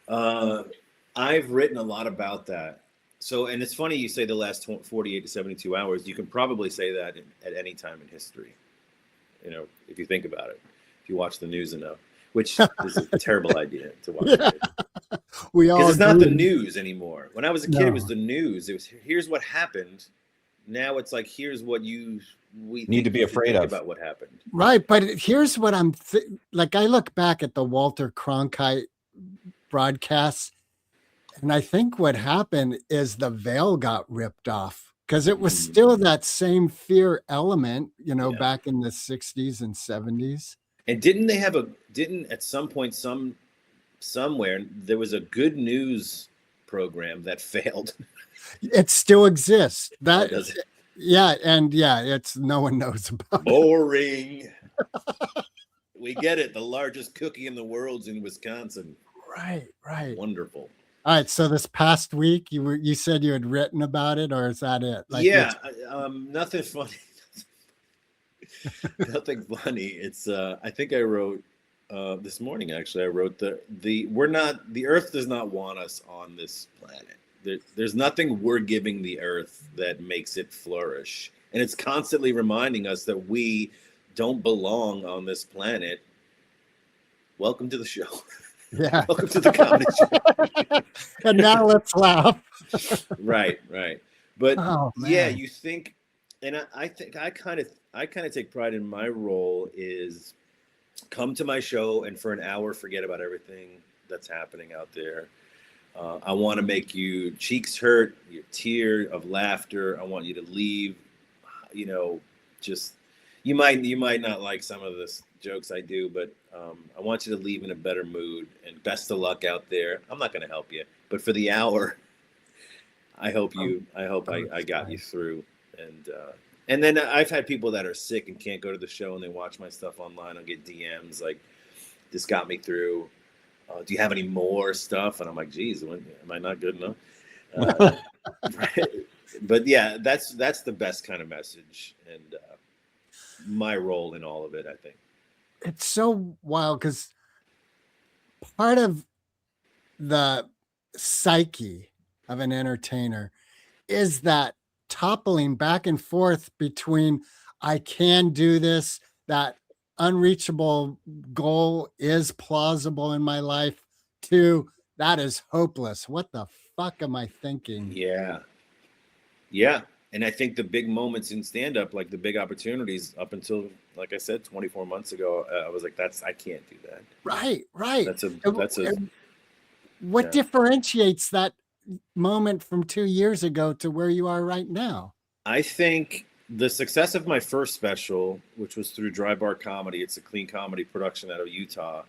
I've written a lot about that. So, and it's funny you say the last 48 to 72 hours. You can probably say that at any time in history, if you think about it, if you watch the news enough, which is a terrible idea to watch. Yeah. We all Because it's not the agree. news anymore. When I was a kid, No. it was the news. It was, here's what happened. Now it's like, here's what we Need to be afraid of. about what happened. Right. But here's what I'm like, I look back at the Walter Cronkite broadcasts, and I think what happened is the veil got ripped off because it was still that same fear element, back in the 60s and 70s. And didn't at some point, somewhere, there was a good news program that failed? It still exists. That Does it? Yeah, and it's no one knows about it. Boring. We get it. The largest cookie in the world's in Wisconsin. Right. Wonderful. All right. So this past week, you said you had written about it, or is that it? Nothing funny. Nothing funny. It's I think I wrote this morning. Actually, I wrote the Earth does not want us on this planet. There's nothing we're giving the Earth that makes it flourish, and it's constantly reminding us that we don't belong on this planet. Welcome to the show. Yeah. Welcome to the comedy show. And now let's laugh. Right. But man. you think, and I think I kind of take pride in my role is come to my show and for an hour forget about everything that's happening out there. I want to make you cheeks hurt, your tear of laughter. I want you to leave, just you might not like some of the jokes I do, but I want you to leave in a better mood. And best of luck out there. I'm not going to help you, but for the hour, I hope I got you through. And then I've had people that are sick and can't go to the show and they watch my stuff online. I'll get DMs like, "This got me through. Do you have any more stuff?" And I'm like, "Geez, am I not good enough?" But yeah, that's the best kind of message, and my role in all of it, I think. It's so wild because part of the psyche of an entertainer is that toppling back and forth between I can do this, that unreachable goal is plausible in my life, to that is hopeless. What the fuck am I thinking? Yeah. And I think the big moments in stand-up, like the big opportunities up until, like I said, 24 months ago, I was like, I can't do that. Right. What Yeah. differentiates that moment from 2 years ago to where you are right now? I think the success of my first special, which was through Dry Bar Comedy, it's a clean comedy production out of Utah,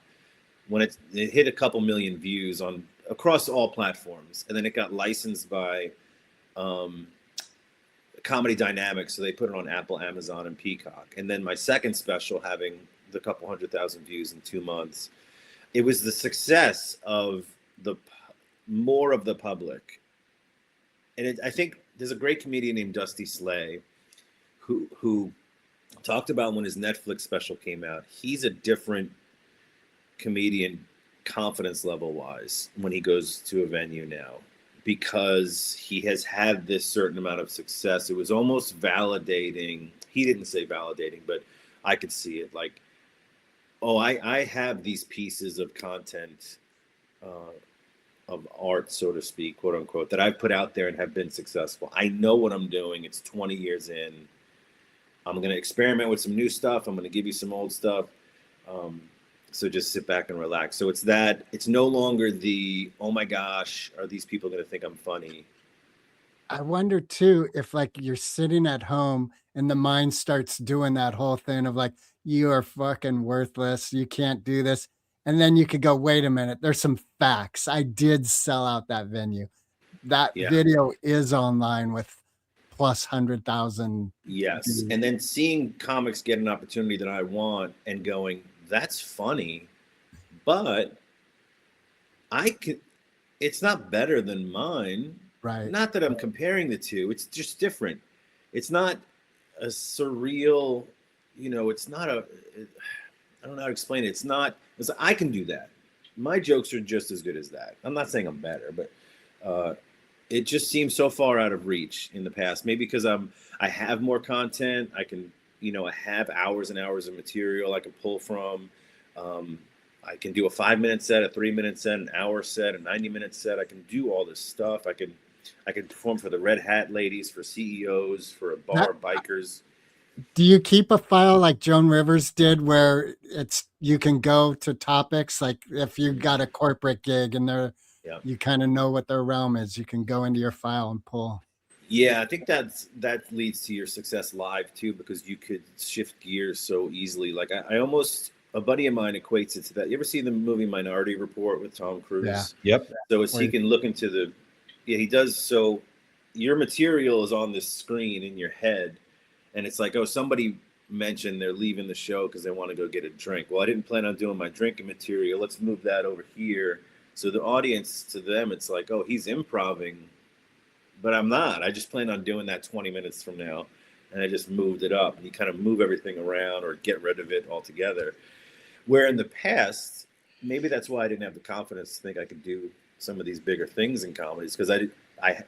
when it hit a couple million views across all platforms, and then it got licensed by Comedy Dynamics, so they put it on Apple, Amazon, and Peacock. And then my second special having the couple 100,000 views in 2 months, it was the success of more of the public. And I think there's a great comedian named Dusty Slay who talked about when his Netflix special came out, he's a different comedian confidence level wise when he goes to a venue now, because he has had this certain amount of success. It was almost validating. He didn't say validating, but I could see it like, oh, I have these pieces of content, of art, so to speak, quote unquote, that I've put out there and have been successful. I know what I'm doing. It's 20 years in. I'm going to experiment with some new stuff. I'm going to give you some old stuff. So just sit back and relax. So it's that, it's no longer the, oh my gosh, are these people going to think I'm funny? I wonder too if like you're sitting at home and the mind starts doing that whole thing of like, you are fucking worthless. You can't do this. And then you could go, wait a minute, there's some facts. I did sell out that venue. That Yeah. video is online with plus 100,000. Yes. views. And then seeing comics get an opportunity that I want and going, that's funny, but it's not better than mine. Right. Not that I'm comparing the two. It's just different. It's not a surreal, it's not I don't know how to explain it. It's I can do that. My jokes are just as good as that. I'm not saying I'm better, but it just seems so far out of reach in the past. Maybe because I have more content. I can, I have hours and hours of material I can pull from. I can do a 5-minute set, a 3-minute set, an hour set, a 90-minute set. I can do all this stuff. I can perform for the Red Hat ladies, for CEOs, for a bar, bikers. Do you keep a file like Joan Rivers did where you can go to topics? Like if you got a corporate gig and you kind of know what their realm is, you can go into your file and pull. Yeah, I think that leads to your success live too, because you could shift gears so easily. Like a buddy of mine equates it to that. You ever see the movie Minority Report with Tom Cruise? Yeah. Yep. So he can look into he does. So your material is on this screen in your head, and it's like, oh, somebody mentioned they're leaving the show because they want to go get a drink. Well, I didn't plan on doing my drinking material. Let's move that over here. So the audience, to them, it's like, oh, he's improvising. But I'm not. I just plan on doing that 20 minutes from now. And I just moved it up. And you kind of move everything around or get rid of it altogether. Where in the past, maybe that's why I didn't have the confidence to think I could do some of these bigger things in comedies. Because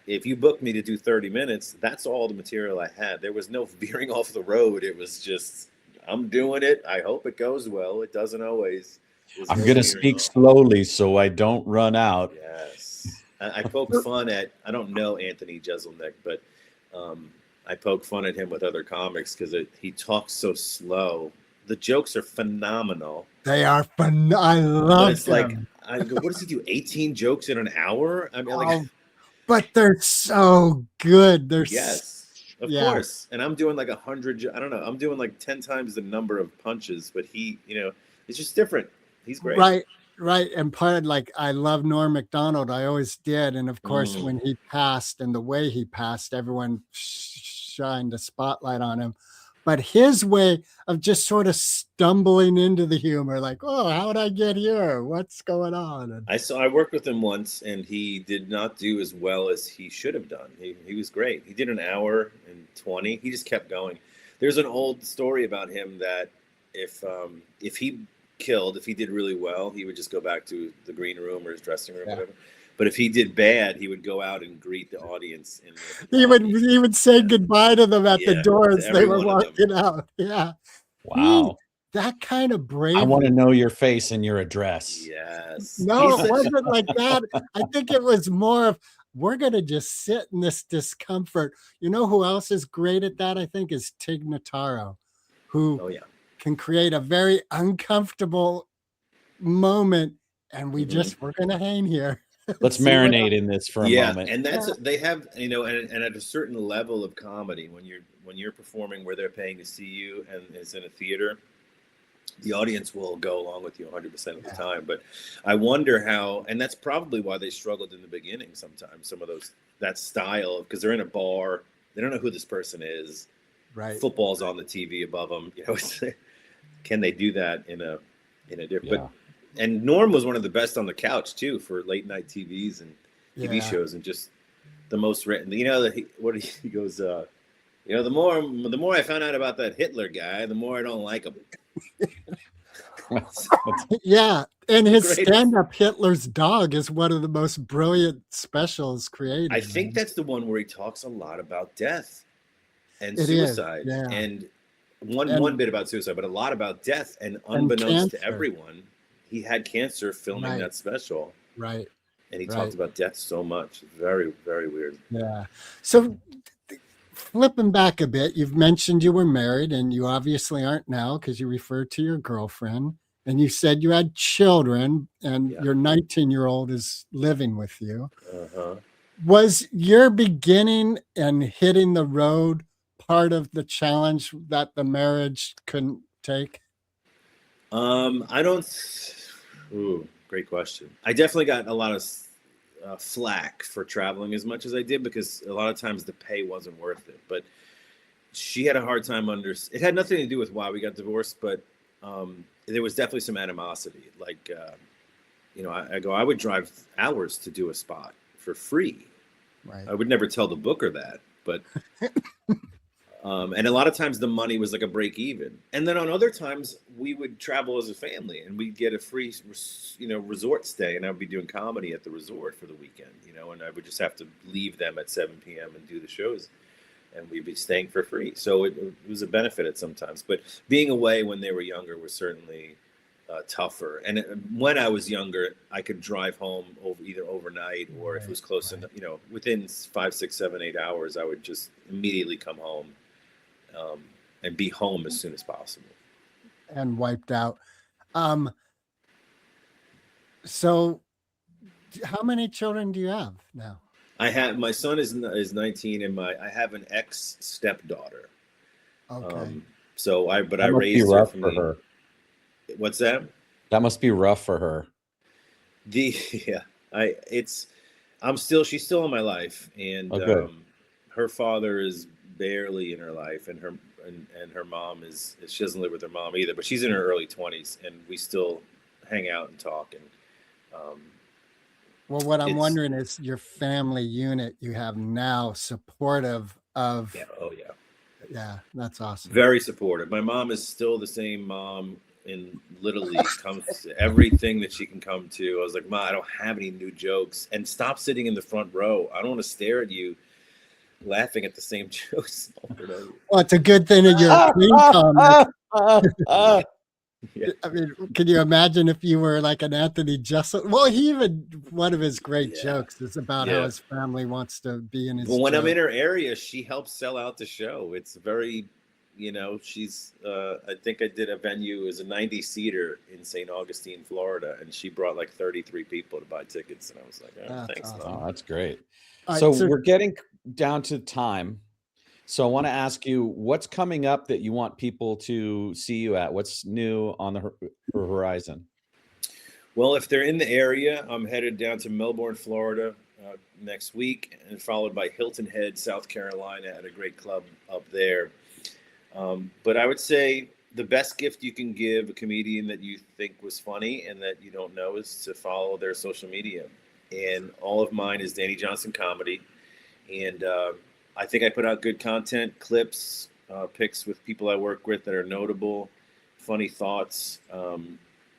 if you booked me to do 30 minutes, that's all the material I had. There was no veering off the road. It was just, I'm doing it. I hope it goes well. It doesn't always. I'm going to speak slowly so I don't run out. Yes. I poke fun at, I don't know Anthony Jeselnik, but I poke fun at him with other comics because he talks so slow. The jokes are phenomenal. They are fun. I love it's them. Like, I go, what does he do? 18 jokes in an hour? I mean, but they're so good. They're of course. And I'm doing like 100. I don't know. I'm doing like 10 times the number of punches, but it's just different. He's great. Right. And part like I love Norm Macdonald. I always did. And of course, when he passed and the way he passed, everyone shined a spotlight on him. But his way of just sort of stumbling into the humor, like, oh, how'd I get here? What's going on? And I worked with him once, and he did not do as well as he should have done. He was great. He did an hour and 20. He just kept going. There's an old story about him that if he did really well, he would just go back to the green room or his dressing room, whatever. But if he did bad, he would go out and greet the audience. He would say goodbye to them at the door as they were walking out. Yeah. Wow. That kind of bravery. I want to know your face and your address. Yes. No, it wasn't like that. I think it was more of, we're going to just sit in this discomfort. You know who else is great at that, I think, is Tig Notaro, who can create a very uncomfortable moment. And we're going to hang here. Let's marinate in this for a moment. And they have, and at a certain level of comedy, when you're performing where they're paying to see you and it's in a theater, the audience will go along with you 100% of the time. But I wonder how, and that's probably why they struggled in the beginning sometimes, some of that style, because they're in a bar, they don't know who this person is. Right. Football's on the TV above them. Can they do that in a different, and Norm was one of the best on the couch too for late night TVs and TV shows, and just the most written. He goes, the more I found out about that Hitler guy, the more I don't like him. Yeah, and his Greatest. stand-up Hitler's Dog is one of the most brilliant specials created. I think that's the one where he talks a lot about death and It is, suicide, yeah. and one bit about suicide, but a lot about death. And unbeknownst to cancer. everyone, he had cancer filming that special, right? And he talked about death so much. Very, very weird. Yeah. So flipping back a bit, you've mentioned you were married, and you obviously aren't now because you referred to your girlfriend, and you said you had children, and your 19-year-old is living with you. Was your beginning and hitting the road part of the challenge that the marriage couldn't take? I don't. Ooh, great question. I definitely got a lot of flack for traveling as much as I did, because a lot of times the pay wasn't worth it. But she had a hard time it had nothing to do with why we got divorced, but there was definitely some animosity. Like, I would drive hours to do a spot for free. Right. I would never tell the booker that, but and a lot of times the money was like a break even. And then on other times we would travel as a family and we'd get a free, resort stay, and I'd be doing comedy at the resort for the weekend, and I would just have to leave them at 7 p.m. and do the shows, and we'd be staying for free. So it was a benefit at sometimes, but being away when they were younger was certainly tougher. And when I was younger, I could drive home either overnight, or if it was close enough, within 5, 6, 7, 8 hours, I would just immediately come home and be home as soon as possible. And wiped out. So how many children do you have now? My son is 19, and I have an ex stepdaughter. Okay. I raised her from her. What's that? That must be rough for her. She's still in my life, and her father is barely in her life, and her mom she doesn't live with her mom either, but she's in her early 20s, and we still hang out and talk. And well, what I'm wondering is your family unit you have now supportive of. Yeah, that's awesome. Very supportive. My mom is still the same mom in Little League, comes to everything that she can come to. I was like, Ma, I don't have any new jokes, and stop sitting in the front row. I don't want to stare at you laughing at the same jokes. Well, it's a good thing that you're a clean comic. I mean, can you imagine if you were like an Anthony Jeselnik? Well, one of his great jokes is about how his family wants to be in his. Well, when I'm in her area, she helps sell out the show. It's very, she's. I think I did a venue as a 90-seater in St. Augustine, Florida, and she brought like 33 people to buy tickets, and I was like, thanks. Awesome. Oh, that's great. So we're getting down to time. So I want to ask you, what's coming up that you want people to see you at? What's new on the horizon? Well, if they're in the area, I'm headed down to Melbourne, Florida next week, and followed by Hilton Head, South Carolina, at a great club up there. But I would say the best gift you can give a comedian that you think was funny and that you don't know is to follow their social media. And all of mine is Danny Johnson Comedy. And I think I put out good content, clips, pics with people I work with that are notable, funny thoughts.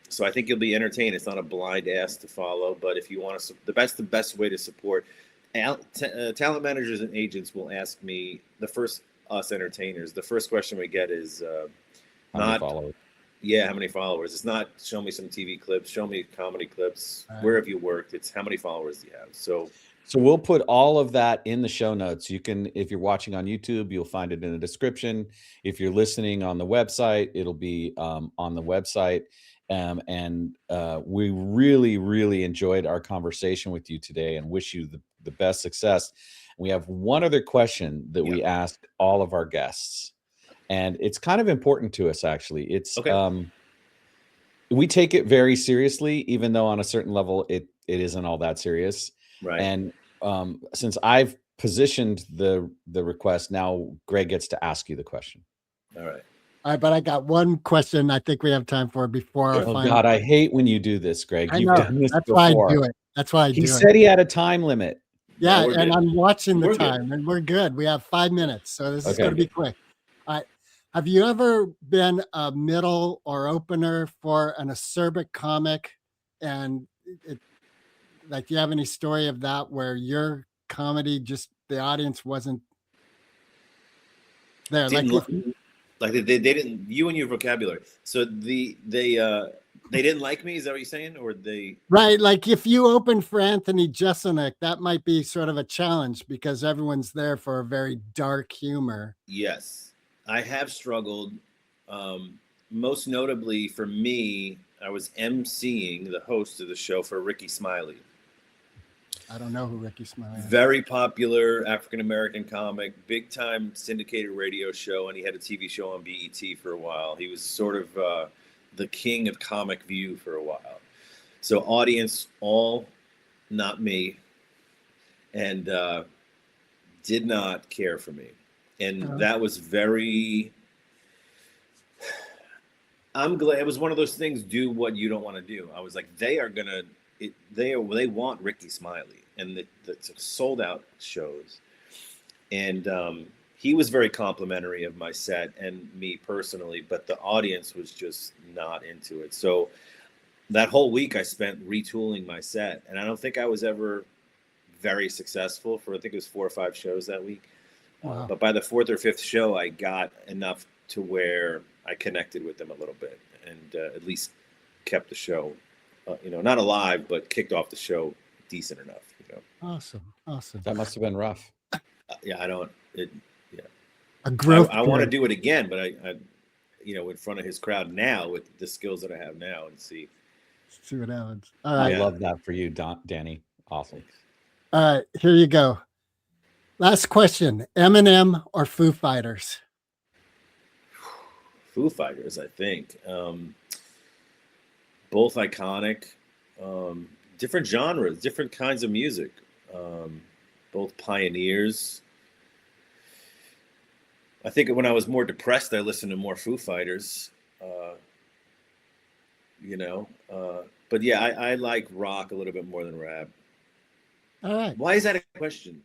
So I think you'll be entertained. It's not a blind ass to follow, but if you want to, the best way to support talent managers and agents will ask me us entertainers. The first question we get is how many followers? It's not show me some TV clips, show me comedy clips. Where have you worked? It's how many followers do you have? So we'll put all of that in the show notes. You can, if you're watching on YouTube, you'll find it in the description. If you're listening on the website, it'll be on the website. And we really, really enjoyed our conversation with you today and wish you the best success. We have one other question that we ask all of our guests, and it's kind of important to us, actually. It's we take it very seriously, even though on a certain level it isn't all that serious. Right. And since I've positioned the request, now Greg gets to ask you the question. All right. All right, but I got one question I think we have time for before our final. God, I hate when you do this, Greg. You've done this before. Why I do it. That's why I do it. He said he had a time limit. Yeah, and I'm watching the time, and we're good. We have 5 minutes, so this is going to be quick. All right. Have you ever been a middle or opener for an acerbic comic? And like, do you have any story of that where your comedy just the audience wasn't there? Didn't Like, like they didn't, you and your vocabulary. So they didn't like me. Is that what you're saying? Or they? right, like if you open for Anthony Jeselnik, that might be sort of a challenge because everyone's there for a very dark humor. Yes, I have struggled. Most notably for me, I was emceeing the host of the show for Ricky Smiley. I don't know who Ricky Smiley is. Very popular African-American comic, big time syndicated radio show, and he had a TV show on BET for a while. He was sort of the king of Comic View for a while. So audience, all not me, and did not care for me. And that was very, I'm glad it was one of those things, do what you don't want to do. I was like, they want Ricky Smiley, and it's sold out shows. And he was very complimentary of my set and me personally, but the audience was just not into it. So that whole week I spent retooling my set, and I don't think I was ever very successful for, I think it was 4 or 5 shows that week. Wow. But by the 4th or 5th show, I got enough to where I connected with them a little bit, and at least kept the show, not alive, but kicked off the show decent enough. Awesome. That must have been rough. A growth. I want to do it again, but I in front of his crowd now with the skills that I have now, and see what happens. All right. I love that for you, Danny. Awesome. All right, here you go. Last question: Eminem or Foo Fighters? Foo Fighters, I think. Both iconic, different genres, different kinds of music. Both pioneers. I think when I was more depressed, I listened to more Foo Fighters. But yeah, I like rock a little bit more than rap. All right. Why is that a question?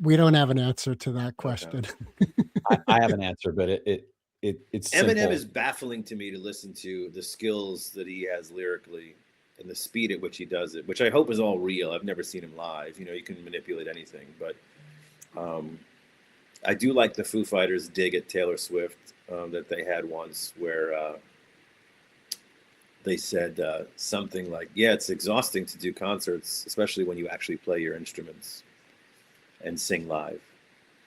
We don't have an answer to that question. I have an answer, but it's Eminem simple. is baffling to me to listen to, the skills that he has lyrically and the speed at which he does it, which I hope is all real. I've never seen him live. You can manipulate anything, but I do like the Foo Fighters dig at Taylor Swift that they had once, where they said something like, yeah, it's exhausting to do concerts, especially when you actually play your instruments and sing live.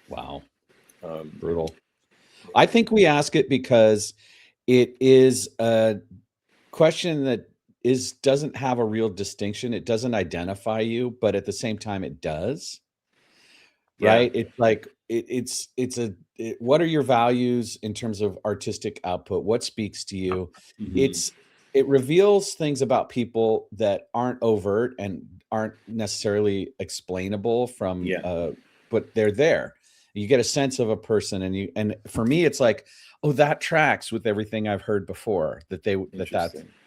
Wow. Brutal. I think we ask it because it is a question that doesn't have a real distinction. It doesn't identify you, but at the same time it does. Yeah. Right? It's like what are your values in terms of artistic output? What speaks to you? Mm-hmm. It reveals things about people that aren't overt and aren't necessarily explainable from but they're there. You get a sense of a person, and for me it's like, oh, that tracks with everything I've heard before, that's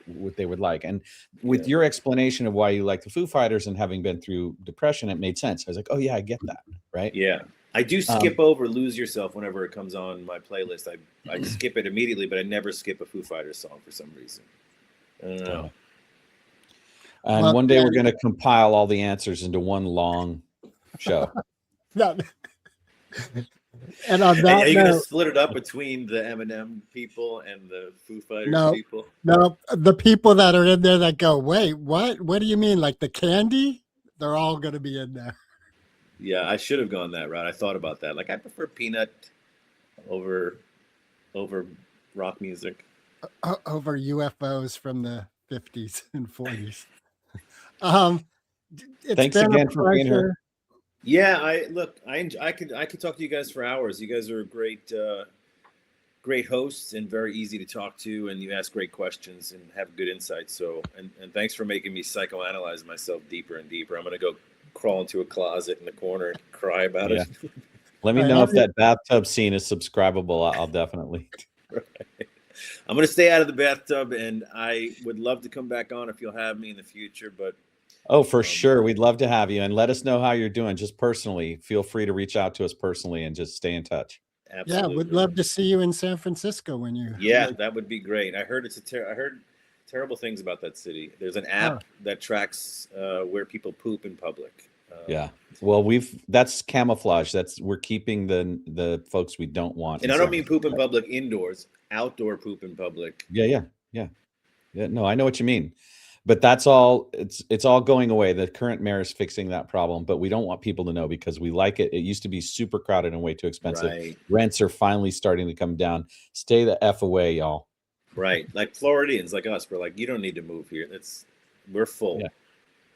what they would like. And with your explanation of why you like the Foo Fighters and having been through depression, it made sense. I was like, oh yeah, I get that. Right. Yeah. I do skip over Lose Yourself whenever it comes on my playlist. I skip it immediately, but I never skip a Foo Fighters song for some reason. I don't know. And one day we're going to compile all the answers into one long show. And on that, are you going to split it up between the Eminem people and the Foo Fighters people? No, the people that are in there that go, wait, what? What do you mean? Like the candy? They're all going to be in there. Yeah, I should have gone that route. I thought about that. Like, I prefer Peanut over rock music. Over UFOs from the 50s and 40s. Thanks again for being here. Yeah, I could talk to you guys for hours. You guys are great hosts and very easy to talk to, and you ask great questions and have good insights. So, and thanks for making me psychoanalyze myself deeper and deeper. I'm going to go crawl into a closet in the corner and cry about it. Let me know if that bathtub scene is subscribable. I'll definitely. Right. I'm going to stay out of the bathtub, and I would love to come back on if you'll have me in the future, but oh, for sure. We'd love to have you, and let us know how you're doing. Just personally, feel free to reach out to us personally and just stay in touch. Absolutely. Yeah, would love to see you in San Francisco when you. Yeah, that would be great. I heard I heard terrible things about that city. There's an app that tracks where people poop in public. Yeah. Well, that's camouflage. We're keeping the folks we don't want. And I don't mean poop in public indoors, outdoor poop in public. Yeah. No, I know what you mean. But that's all. It's all going away. The current mayor is fixing that problem, but we don't want people to know because we like it. It used to be super crowded and way too expensive. Right. Rents are finally starting to come down. Stay the F away, y'all. Right. Like Floridians like us, we're like, you don't need to move here. We're full.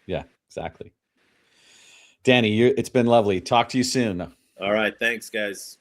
Yeah, exactly. Danny, it's been lovely. Talk to you soon. All right. Thanks, guys.